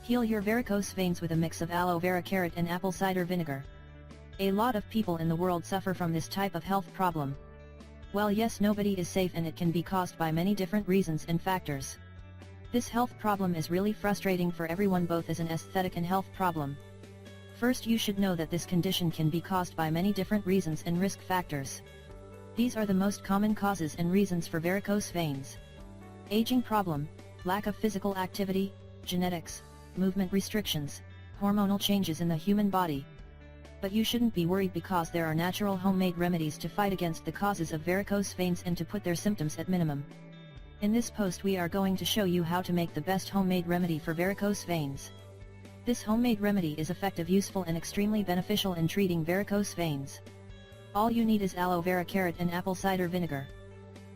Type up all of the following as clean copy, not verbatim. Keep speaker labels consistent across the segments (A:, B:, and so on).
A: Heal your varicose veins with a mix of aloe vera, carrot and apple cider vinegar. A lot of people in the world suffer from this type of health problem. Well, yes, nobody is safe and it can be caused by many different reasons and factors. This health problem is really frustrating for everyone, both as an aesthetic and health problem. First, you should know that this condition can be caused by many different reasons and risk factors. These are the most common causes and reasons for varicose veins: aging problem, lack of physical activity, genetics, movement restrictions, hormonal changes in the human body. But you shouldn't be worried, because there are natural homemade remedies to fight against the causes of varicose veins and to put their symptoms at minimum. In this post we are going to show you how to make the best homemade remedy for varicose veins. This homemade remedy is effective, useful and extremely beneficial in treating varicose veins. All you need is aloe vera, carrot and apple cider vinegar.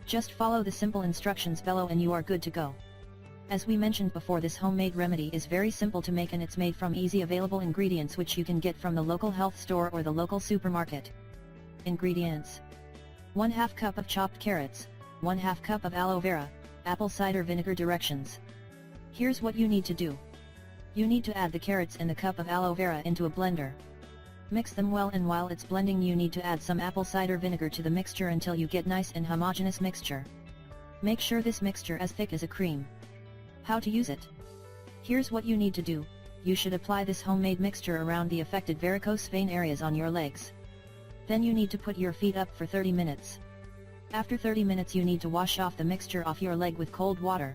A: Just follow the simple instructions below and you are good to go. As we mentioned before, this homemade remedy is very simple to make and it's made from easy available ingredients which you can get from the local health store or the local supermarket. Ingredients: 1/2 cup of chopped carrots, 1/2 cup of aloe vera, apple cider vinegar. Directions: here's what you need to do. You need to add the carrots and the cup of aloe vera into a blender. Mix them well, and while it's blending you need to add some apple cider vinegar to the mixture until you get nice and homogeneous mixture. Make sure this mixture as thick as a cream. How to use it? Here's what you need to do. You should apply this homemade mixture around the affected varicose vein areas on your legs. Then you need to put your feet up for 30 minutes. After 30 minutes you need to wash off the mixture off your leg with cold water.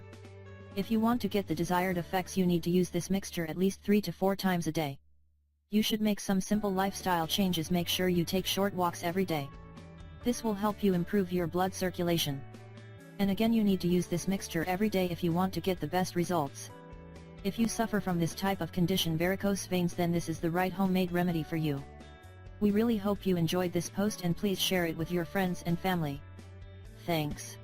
A: If you want to get the desired effects you need to use this mixture at least 3 to 4 times a day. You should make some simple lifestyle changes. Make sure you take short walks every day. This will help you improve your blood circulation. And again, you need to use this mixture every day if you want to get the best results. If you suffer from this type of condition, varicose veins, then this is the right homemade remedy for you. We really hope you enjoyed this post and please share it with your friends and family. Thanks.